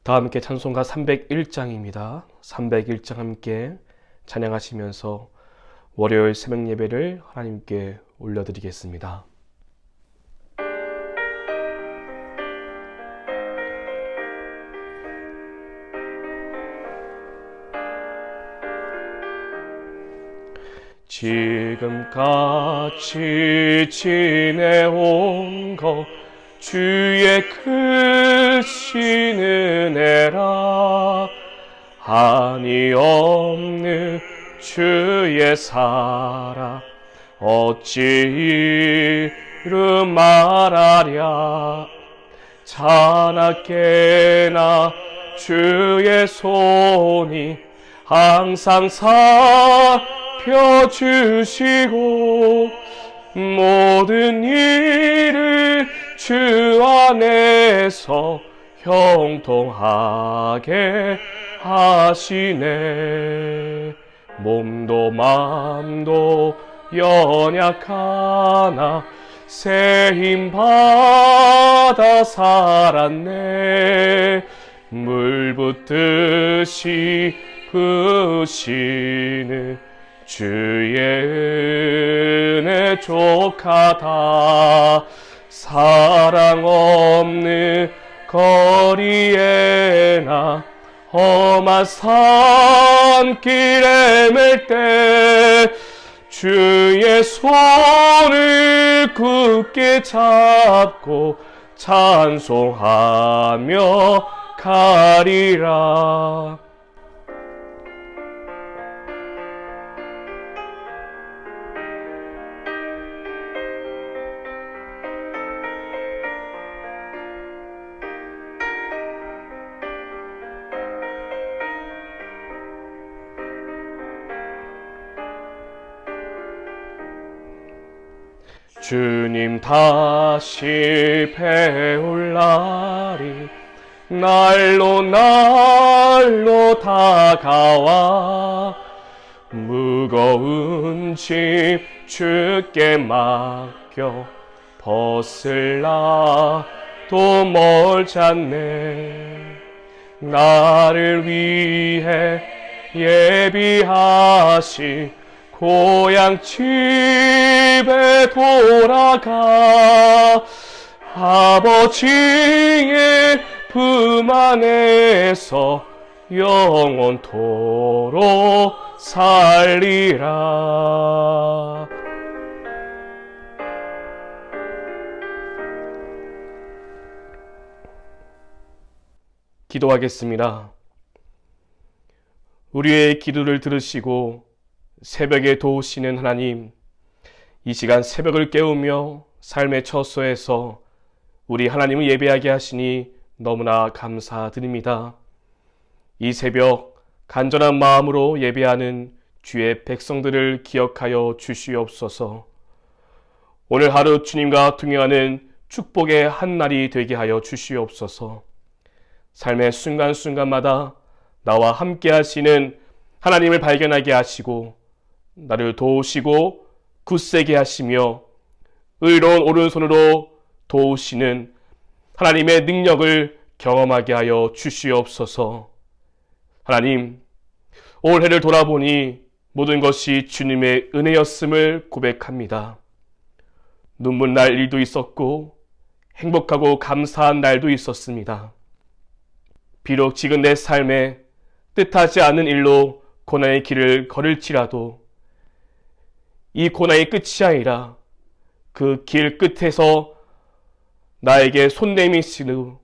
다 함께 찬송가 301장입니다. 301장 함께 찬양하시면서 월요일 새벽 예배를 하나님께 올려드리겠습니다. 지금까지 지내온 것 주의 크신 은혜라. 한이 없는 주의 사랑 어찌 이루 말하랴. 자나깨나 주의 손이 항상 살펴주시고 모든 일을 주 안에서 형통하게 하시네. 몸도 마음도 연약하나 새 힘 받아 살았네. 물 붓듯이 부으시는 주의 은혜 족하다. 사랑 없는 거리에나 험한 산길에 맬 때 주의 손을 굳게 잡고 찬송하며 가리라. 주님 다시 배울 날이 날로 다가와. 무거운 짐 주께 맡겨 벗을 나도 멀잖네. 나를 위해 예비하신 고향 집에 돌아가 아버지의 품 안에서 영원토록 살리라. 기도하겠습니다. 우리의 기도를 들으시고 새벽에 도우시는 하나님, 이 시간 새벽을 깨우며 삶의 처소에서 우리 하나님을 예배하게 하시니 너무나 감사드립니다. 이 새벽 간절한 마음으로 예배하는 주의 백성들을 기억하여 주시옵소서. 오늘 하루 주님과 동행하는 축복의 한 날이 되게 하여 주시옵소서. 삶의 순간순간마다 나와 함께 하시는 하나님을 발견하게 하시고 나를 도우시고 굳세게 하시며 의로운 오른손으로 도우시는 하나님의 능력을 경험하게 하여 주시옵소서. 하나님, 올해를 돌아보니 모든 것이 주님의 은혜였음을 고백합니다. 눈물 날 일도 있었고 행복하고 감사한 날도 있었습니다. 비록 지금 내 삶에 뜻하지 않은 일로 고난의 길을 걸을지라도 이 고난의 끝이 아니라 그 길 끝에서 나에게 손 내미시는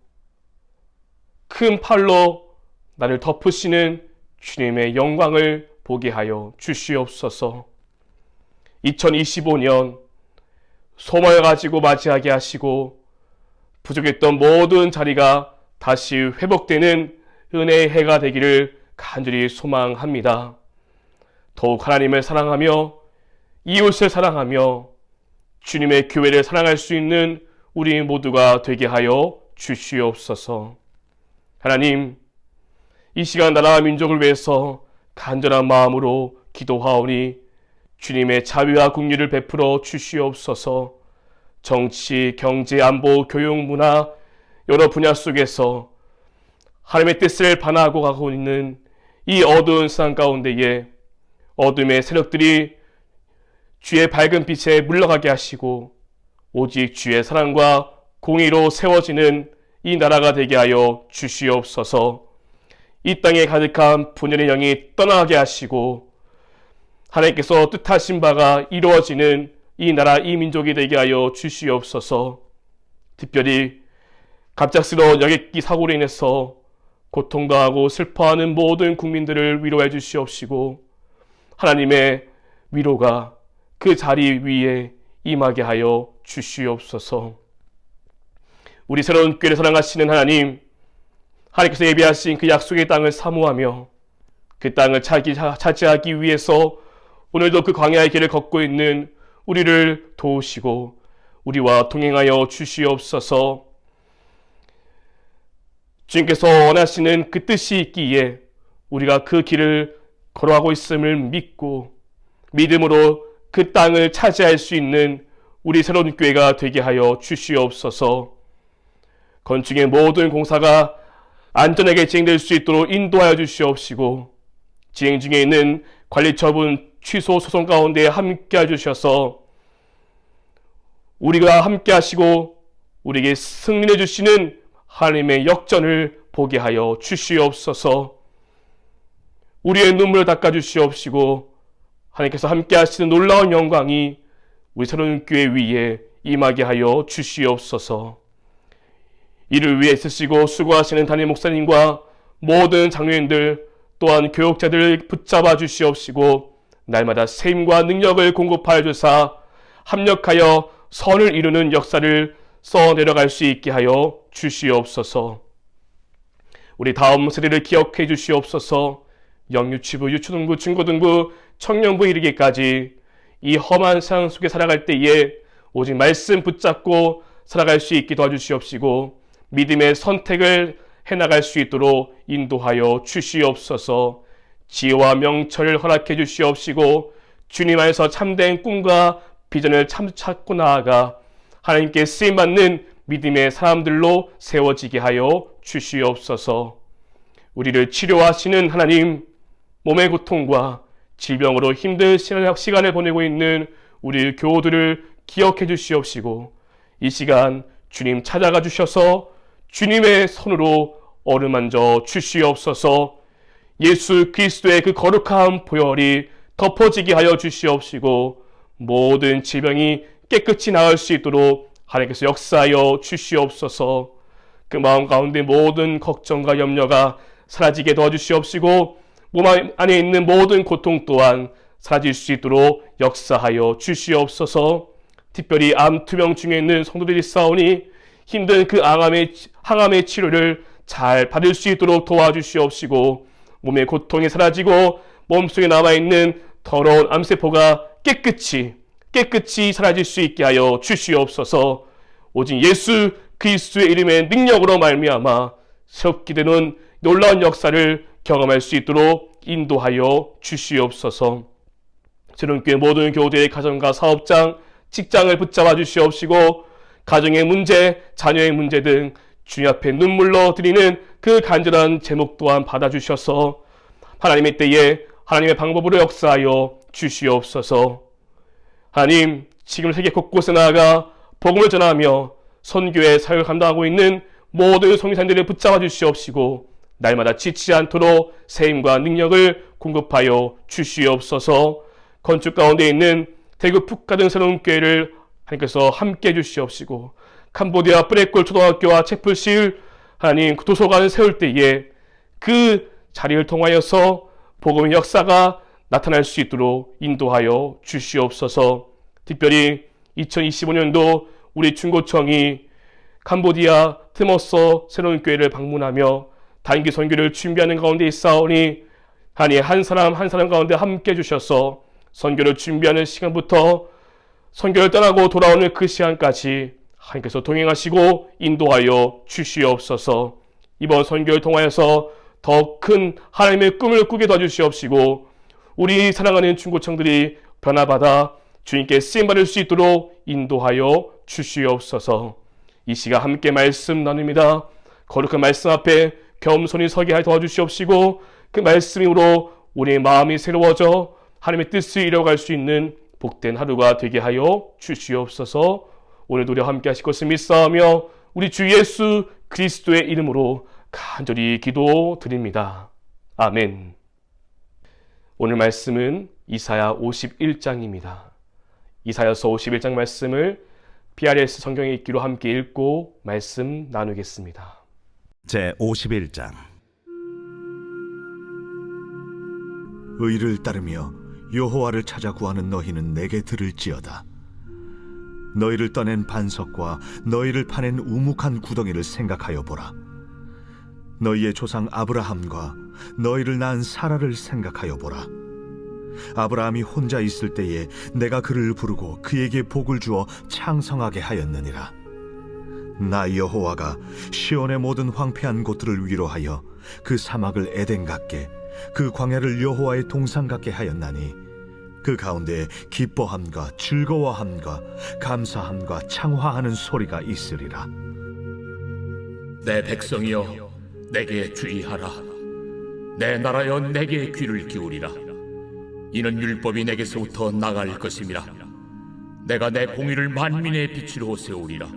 큰 팔로 나를 덮으시는 주님의 영광을 보게 하여 주시옵소서. 2025년 소망을 가지고 맞이하게 하시고 부족했던 모든 자리가 다시 회복되는 은혜의 해가 되기를 간절히 소망합니다. 더욱 하나님을 사랑하며 이웃을 사랑하며 주님의 교회를 사랑할 수 있는 우리 모두가 되게 하여 주시옵소서. 하나님, 이 시간 나라와 민족을 위해서 간절한 마음으로 기도하오니 주님의 자비와 긍휼을 베풀어 주시옵소서. 정치, 경제, 안보, 교육, 문화 여러 분야 속에서 하나님의 뜻을 반하고 가고 있는 이 어두운 세상 가운데에 어둠의 세력들이 주의 밝은 빛에 물러가게 하시고 오직 주의 사랑과 공의로 세워지는 이 나라가 되게 하여 주시옵소서. 이 땅에 가득한 분열의 영이 떠나게 하시고 하나님께서 뜻하신 바가 이루어지는 이 나라 이 민족이 되게 하여 주시옵소서. 특별히 갑작스러운 여객기 사고로 인해서 고통당하고 슬퍼하는 모든 국민들을 위로해 주시옵시고 하나님의 위로가 그 자리 위에 임하게 하여 주시옵소서. 우리 새로운 교회를 사랑하시는 하나님께서 예비하신 그 약속의 땅을 사모하며 그 땅을 차지하기 위해서 오늘도 그 광야의 길을 걷고 있는 우리를 도우시고 우리와 동행하여 주시옵소서. 주님께서 원하시는 그 뜻이 있기에 우리가 그 길을 걸어가고 있음을 믿고 믿음으로 그 땅을 차지할 수 있는 우리 새로운 교회가 되게 하여 주시옵소서. 건축의 모든 공사가 안전하게 진행될 수 있도록 인도하여 주시옵시고 진행 중에 있는 관리 처분 취소 소송 가운데 함께 해주셔서 우리가 함께 하시고 우리에게 승리해 주시는 하나님의 역전을 보게 하여 주시옵소서. 우리의 눈물을 닦아 주시옵시고 하나님께서 함께 하시는 놀라운 영광이 우리 새로운 교회 위에 임하게 하여 주시옵소서. 이를 위해 쓰시고 수고하시는 담임 목사님과 모든 장로님들 또한 교육자들을 붙잡아 주시옵시고 날마다 세임과 능력을 공급하여 주사 합력하여 선을 이루는 역사를 써내려갈 수 있게 하여 주시옵소서. 우리 다음 세대를 기억해 주시옵소서. 영유치부, 유초등부, 중고등부, 청년부 이르기까지 이 험한 세상 속에 살아갈 때에 오직 말씀 붙잡고 살아갈 수 있게 도와주시옵시고 믿음의 선택을 해나갈 수 있도록 인도하여 주시옵소서. 지혜와 명철을 허락해 주시옵시고 주님 안에서 참된 꿈과 비전을 찾고 나아가 하나님께 쓰임받는 믿음의 사람들로 세워지게 하여 주시옵소서. 우리를 치료하시는 하나님, 몸의 고통과 질병으로 힘든 시간을 보내고 있는 우리 교우들을 기억해 주시옵시고 이 시간 주님 찾아가 주셔서 주님의 손으로 어루만져 주시옵소서. 예수 그리스도의 그 거룩한 보혈이 덮어지게 하여 주시옵시고 모든 질병이 깨끗이 나을 수 있도록 하나님께서 역사하여 주시옵소서. 그 마음 가운데 모든 걱정과 염려가 사라지게 도와주시옵시고 몸 안에 있는 모든 고통 또한 사라질 수 있도록 역사하여 주시옵소서. 특별히 암 투병 중에 있는 성도들이 싸우니 힘든 그 항암의 치료를 잘 받을 수 있도록 도와주시옵시고 몸의 고통이 사라지고 몸속에 남아있는 더러운 암세포가 깨끗이 사라질 수 있게 하여 주시옵소서. 오직 예수 그리스도의 이름의 능력으로 말미암아 새롭게 되는 놀라운 역사를 경험할 수 있도록 인도하여 주시옵소서. 새로운 교회 모든 교우들의 가정과 사업장, 직장을 붙잡아 주시옵시고 가정의 문제, 자녀의 문제 등 주님 앞에 눈물로 드리는 그 간절한 제목 또한 받아주셔서 하나님의 때에 하나님의 방법으로 역사하여 주시옵소서. 하나님, 지금 세계 곳곳에 나아가 복음을 전하며 선교의 사역을 감당하고 있는 모든 성교사님들을 붙잡아 주시옵시고 날마다 지치지 않도록 세임과 능력을 공급하여 주시옵소서. 건축 가운데 있는 대구 푸카 등 새로운 교회를 하나님께서 함께 해주시옵시고 캄보디아 뿌레골 초등학교와 채플실 하나님 그 도서관을 세울 때에 그 자리를 통하여서 복음의 역사가 나타날 수 있도록 인도하여 주시옵소서. 특별히 2025년도 우리 중고청이 캄보디아 트머서 새로운 교회를 방문하며 단기 선교를 준비하는 가운데 있사오니 하나님 한 사람 가운데 함께 해주셔서 선교를 준비하는 시간부터 선교를 떠나고 돌아오는 그 시간까지 하나님께서 동행하시고 인도하여 주시옵소서. 이번 선교를 통하여서 더 큰 하나님의 꿈을 꾸게 도와주시옵시고 우리 사랑하는 중고청들이 변화받아 주님께 쓰임받을 수 있도록 인도하여 주시옵소서. 이 시간 함께 말씀 나눕니다. 거룩한 말씀 앞에 겸손히 서게 하여 도와주시옵시고 그 말씀으로 우리의 마음이 새로워져 하나님의 뜻을 이뤄갈 수 있는 복된 하루가 되게 하여 주시옵소서. 오늘도 우리와 함께 하실 것을 믿사오며 우리 주 예수 그리스도의 이름으로 간절히 기도드립니다. 아멘. 오늘 말씀은 이사야 51장입니다. 이사야서 51장 말씀을 PRS 성경에 읽기로 함께 읽고 말씀 나누겠습니다. 제 51장. 의를 따르며 여호와를 찾아 구하는 너희는 내게 들을지어다. 너희를 떠낸 반석과 너희를 파낸 우묵한 구덩이를 생각하여 보라. 너희의 조상 아브라함과 너희를 낳은 사라를 생각하여 보라. 아브라함이 혼자 있을 때에 내가 그를 부르고 그에게 복을 주어 창성하게 하였느니라. 나 여호와가 시온의 모든 황폐한 곳들을 위로하여 그 사막을 에덴 같게 그 광야를 여호와의 동산 같게 하였나니 그 가운데 기뻐함과 즐거워함과 감사함과 창화하는 소리가 있으리라. 내 백성이여 내게 주의하라. 내 나라여 내게 귀를 기울이라. 이는 율법이 내게서부터 나갈 것임이라. 내가 내 공의를 만민의 빛으로 세우리라.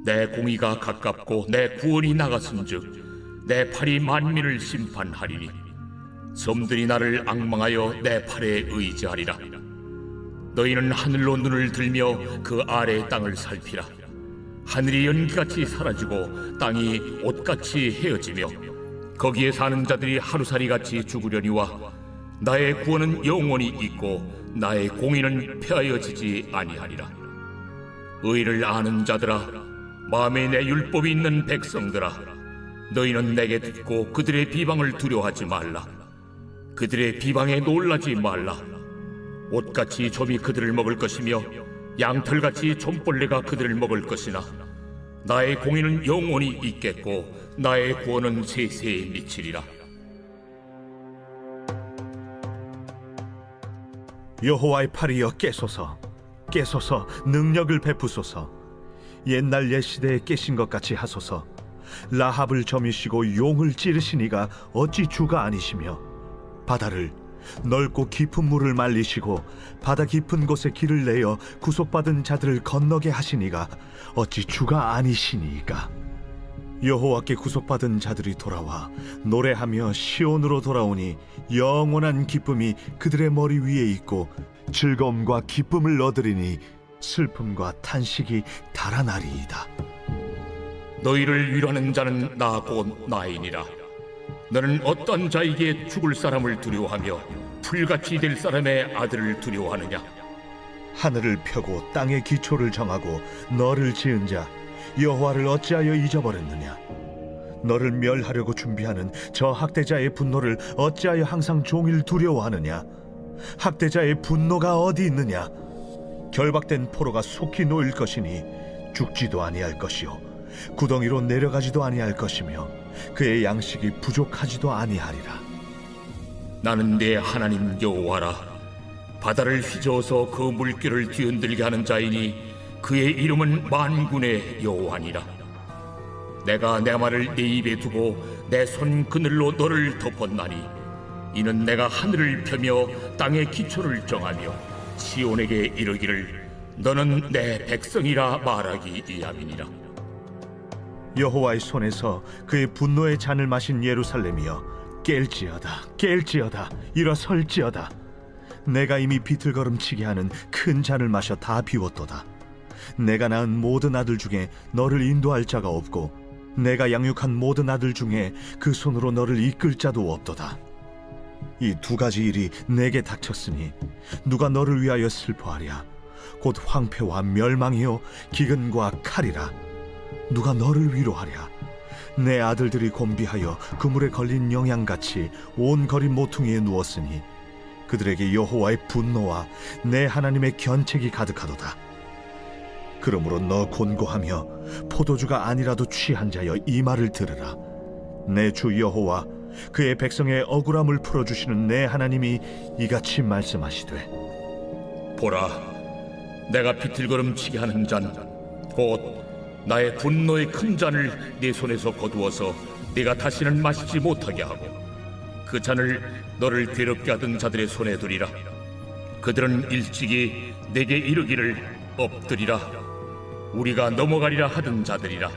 내 공의가 가깝고 내 구원이 나갔은즉 내 팔이 만민을 심판하리니 섬들이 나를 앙망하여 내 팔에 의지하리라. 너희는 하늘로 눈을 들며 그 아래 땅을 살피라. 하늘이 연기같이 사라지고 땅이 옷같이 헤어지며 거기에 사는 자들이 하루살이같이 죽으려니와 나의 구원은 영원히 있고 나의 공의는 폐하여지지 아니하리라. 의를 아는 자들아, 마음에 내 율법이 있는 백성들아, 너희는 내게 듣고 그들의 비방을 두려워하지 말라. 그들의 비방에 놀라지 말라. 옷같이 좀이 그들을 먹을 것이며 양털같이 좀벌레가 그들을 먹을 것이나 나의 공의는 영원히 있겠고 나의 구원은 세세에 미치리라. 여호와의 팔이여 깨소서, 깨소서 능력을 베푸소서. 옛날 옛 시대에 깨신 것 같이 하소서. 라합을 점이시고 용을 찌르시니가 어찌 주가 아니시며 바다를 넓고 깊은 물을 말리시고 바다 깊은 곳에 길을 내어 구속받은 자들을 건너게 하시니가 어찌 주가 아니시니까. 여호와께 구속받은 자들이 돌아와 노래하며 시온으로 돌아오니 영원한 기쁨이 그들의 머리 위에 있고 즐거움과 기쁨을 얻으리니 슬픔과 탄식이 달아나리이다. 너희를 위로하는 자는 나 곧 나이니라. 너는 어떤 자에게 죽을 사람을 두려워하며 풀같이 될 사람의 아들을 두려워하느냐? 하늘을 펴고 땅의 기초를 정하고 너를 지은 자 여호와를 어찌하여 잊어버렸느냐? 너를 멸하려고 준비하는 저 학대자의 분노를 어찌하여 항상 종일 두려워하느냐? 학대자의 분노가 어디 있느냐? 결박된 포로가 속히 놓일 것이니 죽지도 아니할 것이요 구덩이로 내려가지도 아니할 것이며 그의 양식이 부족하지도 아니하리라. 나는 내 하나님 여호와라. 바다를 휘저어서 그 물결을 뒤흔들게 하는 자이니 그의 이름은 만군의 여호와니라. 내가 내 말을 네 입에 두고 내 손 그늘로 너를 덮었나니 이는 내가 하늘을 펴며 땅의 기초를 정하며 시온에게 이르기를 너는 내 백성이라 말하기 위함이니라. 여호와의 손에서 그의 분노의 잔을 마신 예루살렘이여 깰지어다, 깰지어다, 일어설지어다. 내가 이미 비틀거름치게 하는 큰 잔을 마셔 다 비웠도다. 내가 낳은 모든 아들 중에 너를 인도할 자가 없고 내가 양육한 모든 아들 중에 그 손으로 너를 이끌 자도 없도다. 이 두 가지 일이 내게 닥쳤으니 누가 너를 위하여 슬퍼하랴? 곧 황폐와 멸망이요 기근과 칼이라. 누가 너를 위로하랴? 내 아들들이 곤비하여 그물에 걸린 영양같이 온 거리 모퉁이에 누웠으니 그들에게 여호와의 분노와 내 하나님의 견책이 가득하도다. 그러므로 너 곤고하며 포도주가 아니라도 취한 자여 이 말을 들으라. 내 주 여호와 그의 백성의 억울함을 풀어주시는 내 하나님이 이같이 말씀하시되 보라, 내가 비틀거름치게 하는 잔 곧 나의 분노의 큰 잔을 네 손에서 거두어서 네가 다시는 마시지 못하게 하고 그 잔을 너를 괴롭게 하던 자들의 손에 두리라. 그들은 일찍이 내게 이르기를 엎드리라. 우리가 넘어가리라 하던 자들이라.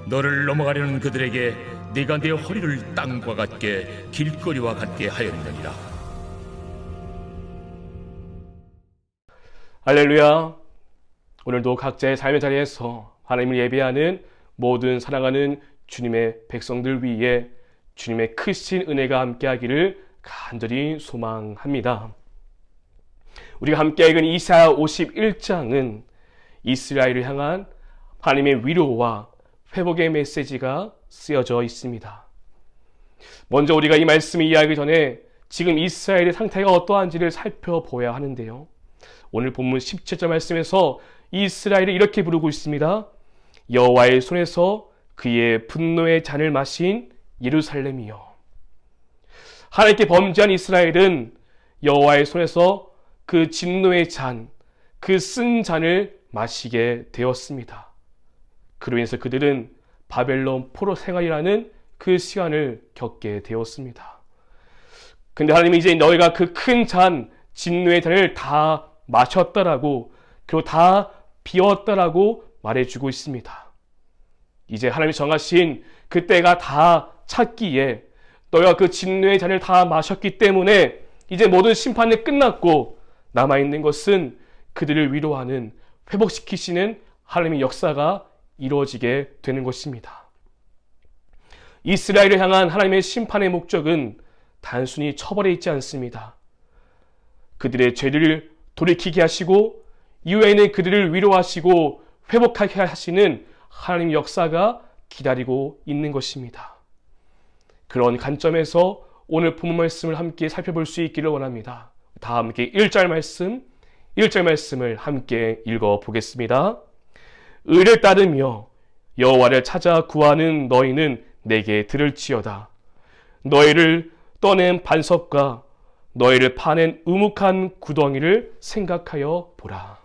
너를 넘어가려는 그들에게 네가 네 허리를 땅과 같게 길거리와 같게 하였느니라. 할렐루야. 오늘도 각자의 삶의 자리에서 하나님을 예배하는 모든 사랑하는 주님의 백성들 위에 주님의 크신 은혜가 함께하기를 간절히 소망합니다. 우리가 함께 읽은 이사야 51장은 이스라엘을 향한 하나님의 위로와 회복의 메시지가 쓰여져 있습니다. 먼저 우리가 이 말씀을 이해하기 전에 지금 이스라엘의 상태가 어떠한지를 살펴보아야 하는데요. 오늘 본문 17절 말씀에서 이스라엘이 이렇게 부르고 있습니다. 여호와의 손에서 그의 분노의 잔을 마신 예루살렘이여. 하나님께 범죄한 이스라엘은 여호와의 손에서 그 진노의 잔, 그 쓴 잔을 마시게 되었습니다. 그로 인해서 그들은 바벨론 포로 생활이라는 그 시간을 겪게 되었습니다. 근데 하나님이 이제 너희가 그 큰 잔, 진노의 잔을 다 마셨다라고, 그리고 다 비웠다라고 말해주고 있습니다. 이제 하나님이 정하신 그 때가 다 찼기에 너희가 그 진노의 잔을 다 마셨기 때문에 이제 모든 심판이 끝났고 남아있는 것은 그들을 위로하는, 회복시키시는 하나님의 역사가 이루어지게 되는 것입니다. 이스라엘을 향한 하나님의 심판의 목적은 단순히 처벌에 있지 않습니다. 그들의 죄를 돌이키게 하시고 이후에는 그들을 위로하시고 회복하게 하시는 하나님의 역사가 기다리고 있는 것입니다. 그런 관점에서 오늘 본문 말씀을 함께 살펴볼 수 있기를 원합니다. 다 함께 1절 말씀을 함께 읽어보겠습니다. 의를 따르며 여호와를 찾아 구하는 너희는 내게 들을지어다. 너희를 떠낸 반석과 너희를 파낸 우묵한 구덩이를 생각하여 보라.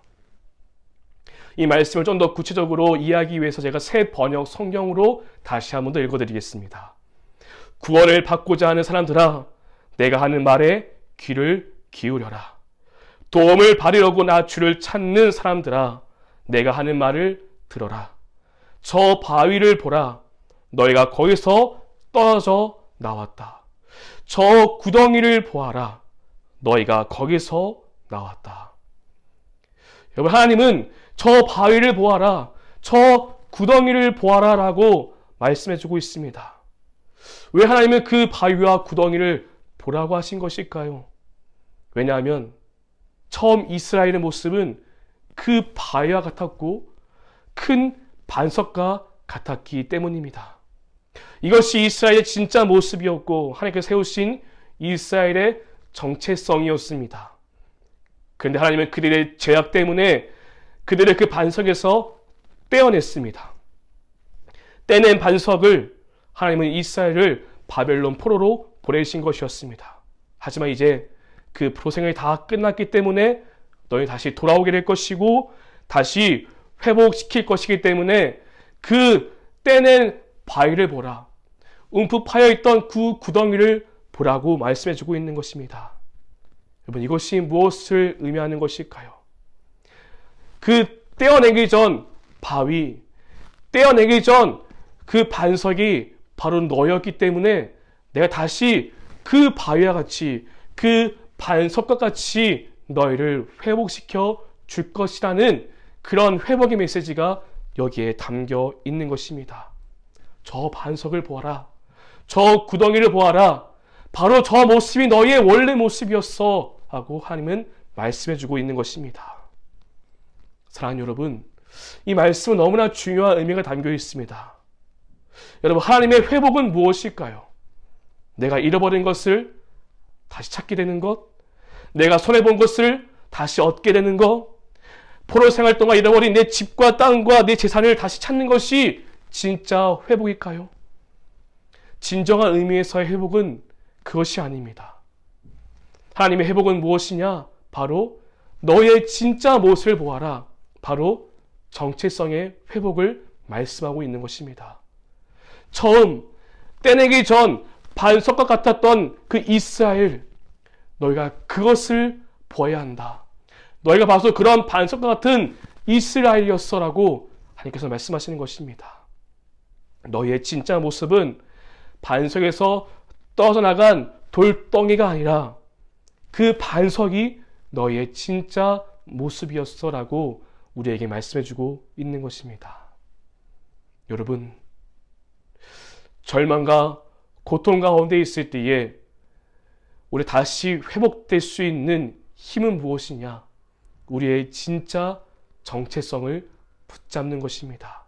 이 말씀을 좀 더 구체적으로 이해하기 위해서 제가 새 번역 성경으로 다시 한번 더 읽어드리겠습니다. 구원을 받고자 하는 사람들아, 내가 하는 말에 귀를 기울여라. 도움을 받으려고 나 주를 찾는 사람들아, 내가 하는 말을 들어라. 저 바위를 보라. 너희가 거기서 떨어져 나왔다. 저 구덩이를 보아라. 너희가 거기서 나왔다. 여러분, 하나님은 저 바위를 보아라, 저 구덩이를 보아라 라고 말씀해주고 있습니다. 왜 하나님은 그 바위와 구덩이를 보라고 하신 것일까요? 왜냐하면 처음 이스라엘의 모습은 그 바위와 같았고 큰 반석과 같았기 때문입니다. 이것이 이스라엘의 진짜 모습이었고 하나님께서 세우신 이스라엘의 정체성이었습니다. 그런데 하나님은 그들의 죄악 때문에 그들의 그 반석에서 떼어냈습니다. 떼낸 반석을 하나님은 이스라엘을 바벨론 포로로 보내신 것이었습니다. 하지만 이제 그 포로 생활이 다 끝났기 때문에 너희 다시 돌아오게 될 것이고 다시 회복시킬 것이기 때문에 그 떼낸 바위를 보라. 움푹 파여있던 그 구덩이를 보라고 말씀해주고 있는 것입니다. 여러분, 이것이 무엇을 의미하는 것일까요? 그 떼어내기 전 바위, 떼어내기 전 그 반석이 바로 너였기 때문에 내가 다시 그 바위와 같이, 그 반석과 같이 너희를 회복시켜 줄 것이라는 그런 회복의 메시지가 여기에 담겨 있는 것입니다. 저 반석을 보아라. 저 구덩이를 보아라. 바로 저 모습이 너희의 원래 모습이었어 하고 하나님은 말씀해주고 있는 것입니다. 사랑하는 여러분, 이 말씀은 너무나 중요한 의미가 담겨 있습니다. 여러분, 하나님의 회복은 무엇일까요? 내가 잃어버린 것을 다시 찾게 되는 것, 내가 손해본 것을 다시 얻게 되는 것, 포로 생활 동안 잃어버린 내 집과 땅과 내 재산을 다시 찾는 것이 진짜 회복일까요? 진정한 의미에서의 회복은 그것이 아닙니다. 하나님의 회복은 무엇이냐? 바로 너의 진짜 모습을 보아라. 바로 정체성의 회복을 말씀하고 있는 것입니다. 처음 떼내기 전 반석과 같았던 그 이스라엘, 너희가 그것을 보아야 한다. 너희가 봐서 그런 반석과 같은 이스라엘이었어라고 하나님께서 말씀하시는 것입니다. 너희의 진짜 모습은 반석에서 떨어져 나간 돌덩이가 아니라 그 반석이 너희의 진짜 모습이었어라고 우리에게 말씀해주고 있는 것입니다. 여러분, 절망과 고통 가운데 있을 때에 우리 다시 회복될 수 있는 힘은 무엇이냐? 우리의 진짜 정체성을 붙잡는 것입니다.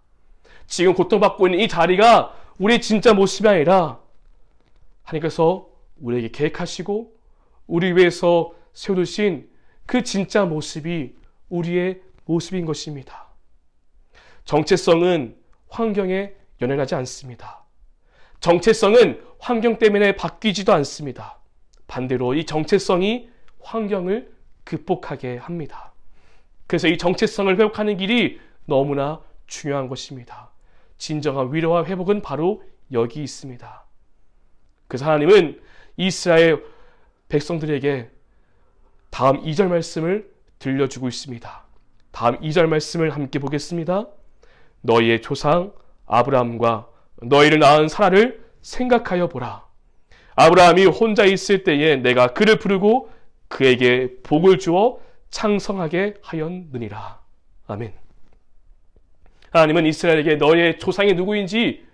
지금 고통받고 있는 이 자리가 우리의 진짜 모습이 아니라 하나님께서 우리에게 계획하시고 우리 위해서 세워두신 그 진짜 모습이 우리의 모습인 것입니다. 정체성은 환경에 연연하지 않습니다. 정체성은 환경 때문에 바뀌지도 않습니다. 반대로 이 정체성이 환경을 극복하게 합니다. 그래서 이 정체성을 회복하는 길이 너무나 중요한 것입니다. 진정한 위로와 회복은 바로 여기 있습니다. 그래서 하나님은 이스라엘 백성들에게 다음 2절 말씀을 들려주고 있습니다. 다음 2절 말씀을 함께 보겠습니다. 너희의 조상 아브라함과 너희를 낳은 사라를 생각하여 보라. 아브라함이 혼자 있을 때에 내가 그를 부르고 그에게 복을 주어 창성하게 하였느니라. 아멘. 하나님은 이스라엘에게 너희의 조상이 누구인지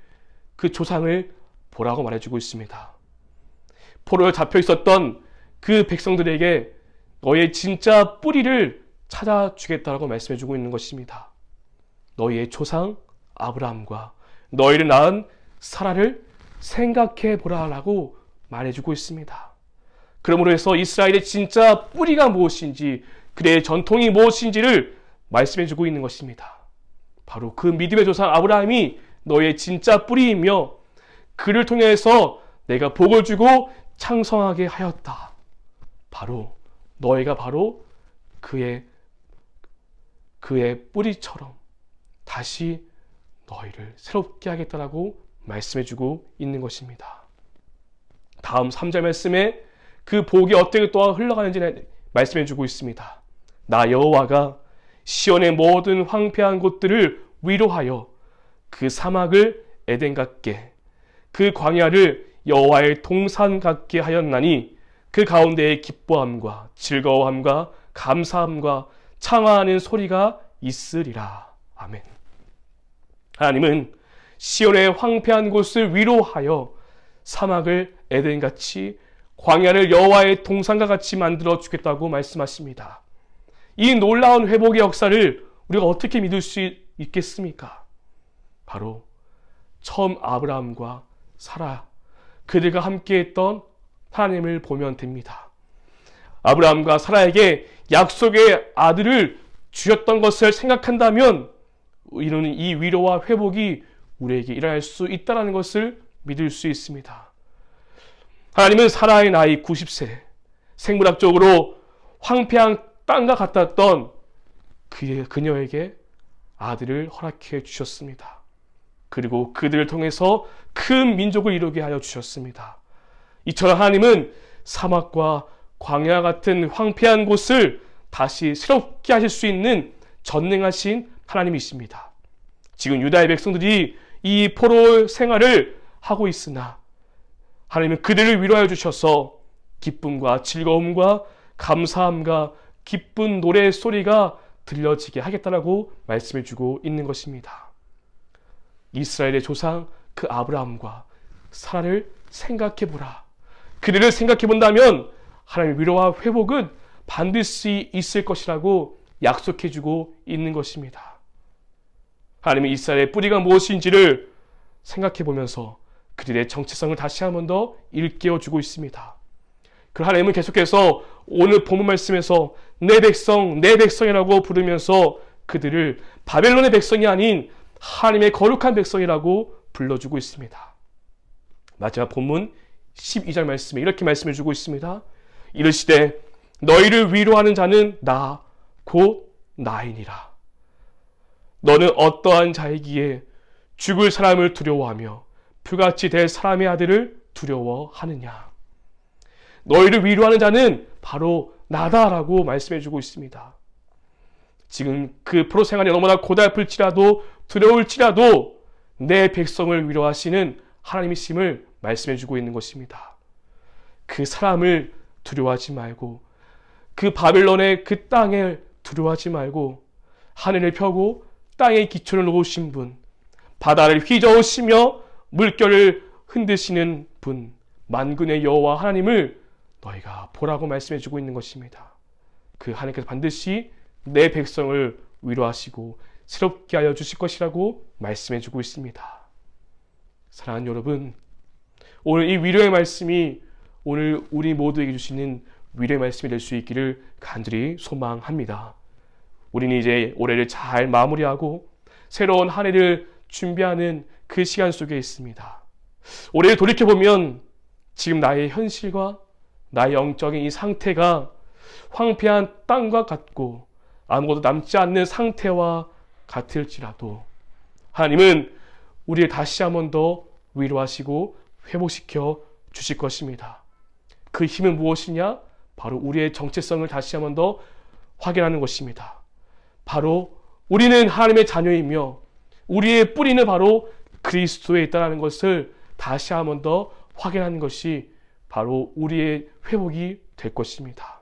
그 조상을 보라고 말해주고 있습니다. 포로에 잡혀 있었던 그 백성들에게 너희의 진짜 뿌리를 찾아주겠다라고 말씀해주고 있는 것입니다. 너희의 조상 아브라함과 너희를 낳은 사라를 생각해 보라라고 말해주고 있습니다. 그러므로 해서 이스라엘의 진짜 뿌리가 무엇인지, 그의 전통이 무엇인지를 말씀해주고 있는 것입니다. 바로 그 믿음의 조상 아브라함이 너희의 진짜 뿌리이며 그를 통해서 내가 복을 주고 창성하게 하였다. 바로 너희가 바로 그의 뿌리처럼 다시 너희를 새롭게 하겠다라고 말씀해주고 있는 것입니다. 다음 3절 말씀에 그 복이 어떻게 또 흘러가는지 말씀해주고 있습니다. 나 여호와가 시온의 모든 황폐한 곳들을 위로하여 그 사막을 에덴 같게 그 광야를 여호와의 동산 같게 하였나니 그 가운데에 기뻐함과 즐거워함과 감사함과 창화하는 소리가 있으리라. 아멘. 하나님은 시온의 황폐한 곳을 위로하여 사막을 에덴같이 광야를 여호와의 동산과 같이 만들어 주겠다고 말씀하십니다. 이 놀라운 회복의 역사를 우리가 어떻게 믿을 수 있겠습니까? 바로 처음 아브라함과 사라, 그들과 함께했던 하나님을 보면 됩니다. 아브라함과 사라에게 약속의 아들을 주셨던 것을 생각한다면 이는 이 위로와 회복이 우리에게 일어날 수 있다는 것을 믿을 수 있습니다. 하나님은 사라의 나이 90세, 생물학적으로 황폐한 땅과 같았던 그녀에게 아들을 허락해 주셨습니다. 그리고 그들을 통해서 큰 민족을 이루게 하여 주셨습니다. 이처럼 하나님은 사막과 광야 같은 황폐한 곳을 다시 새롭게 하실 수 있는 전능하신 하나님이십니다. 지금 유다의 백성들이 이 포로 생활을 하고 있으나 하나님은 그들을 위로하여 주셔서 기쁨과 즐거움과 감사함과 기쁜 노래의 소리가 들려지게 하겠다라고 말씀해 주고 있는 것입니다. 이스라엘의 조상 그 아브라함과 사라를 생각해 보라. 그들을 생각해 본다면 하나님의 위로와 회복은 반드시 있을 것이라고 약속해 주고 있는 것입니다. 하나님은 이스라엘의 뿌리가 무엇인지를 생각해 보면서 그들의 정체성을 다시 한 번 더 일깨워 주고 있습니다. 그 하나님은 계속해서 오늘 본문 말씀에서 내 백성, 내 백성이라고 부르면서 그들을 바벨론의 백성이 아닌 하나님의 거룩한 백성이라고 불러주고 있습니다. 마지막 본문 12절 말씀에 이렇게 말씀해 주고 있습니다. 이르시되 너희를 위로하는 자는 나 곧 나이니라. 너는 어떠한 자이기에 죽을 사람을 두려워하며 불같이 될 사람의 아들을 두려워하느냐? 너희를 위로하는 자는 바로 나다라고 말씀해주고 있습니다. 지금 그 프로 생활이 너무나 고달플지라도 두려울지라도 내 백성을 위로하시는 하나님이심을 말씀해주고 있는 것입니다. 그 사람을 두려워하지 말고 그 바벨론의 그 땅을 두려워하지 말고 하늘을 펴고 땅에 기초를 놓으신 분, 바다를 휘저으시며 물결을 흔드시는 분, 만군의 여호와 하나님을 너희가 보라고 말씀해주고 있는 것입니다. 그 하나님께서 반드시 내 백성을 위로하시고 새롭게 하여 주실 것이라고 말씀해주고 있습니다. 사랑하는 여러분, 오늘 이 위로의 말씀이 오늘 우리 모두에게 주시는 위로의 말씀이 될 수 있기를 간절히 소망합니다. 우리는 이제 올해를 잘 마무리하고 새로운 한 해를 준비하는 그 시간 속에 있습니다. 올해를 돌이켜보면 지금 나의 현실과 나의 영적인 이 상태가 황폐한 땅과 같고 아무것도 남지 않는 상태와 같을지라도 하나님은 우리를 다시 한 번 더 위로하시고 회복시켜 주실 것입니다. 그 힘은 무엇이냐? 바로 우리의 정체성을 다시 한 번 더 확인하는 것입니다. 바로 우리는 하나님의 자녀이며 우리의 뿌리는 바로 그리스도에 있다는 것을 다시 한 번 더 확인하는 것이 바로 우리의 회복이 될 것입니다.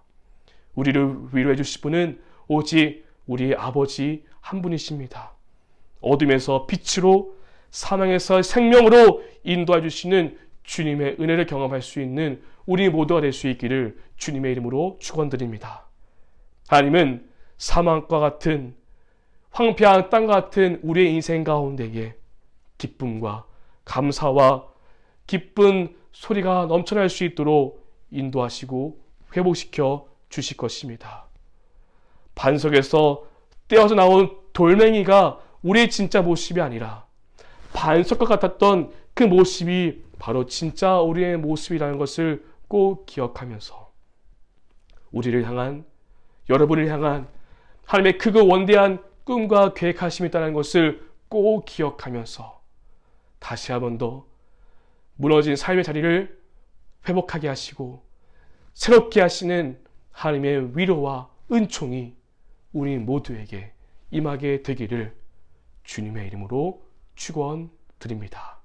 우리를 위로해 주실 분은 오직 우리의 아버지 한 분이십니다. 어둠에서 빛으로 사망에서 생명으로 인도해 주시는 주님의 은혜를 경험할 수 있는 우리 모두가 될 수 있기를 주님의 이름으로 축원드립니다. 하나님은 사망과 같은 황폐한 땅 같은 우리의 인생 가운데에 기쁨과 감사와 기쁜 소리가 넘쳐날 수 있도록 인도하시고 회복시켜 주실 것입니다. 반석에서 떼어서 나온 돌멩이가 우리의 진짜 모습이 아니라 반석과 같았던 그 모습이 바로 진짜 우리의 모습이라는 것을 꼭 기억하면서 우리를 향한, 여러분을 향한 하나님의 크고 원대한 꿈과 계획하심이 있다는 것을 꼭 기억하면서 다시 한 번 더 무너진 삶의 자리를 회복하게 하시고 새롭게 하시는 하나님의 위로와 은총이 우리 모두에게 임하게 되기를 주님의 이름으로 축원드립니다.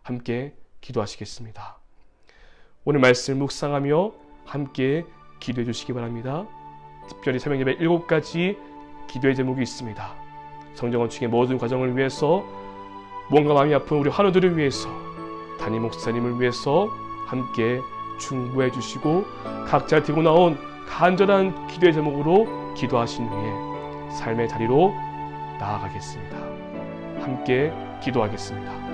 함께 기도하시겠습니다. 오늘 말씀 묵상하며 함께 기도해 주시기 바랍니다. 특별히 새벽 예배 7가지 기도의 제목이 있습니다. 성령 건축의 모든 과정을 위해서, 뭔가 마음이 아픈 우리 환우들을 위해서, 담임 목사님을 위해서 함께 중보해 주시고 각자 들고 나온 간절한 기도의 제목으로 기도하신 후에 삶의 자리로 나아가겠습니다. 함께 기도하겠습니다.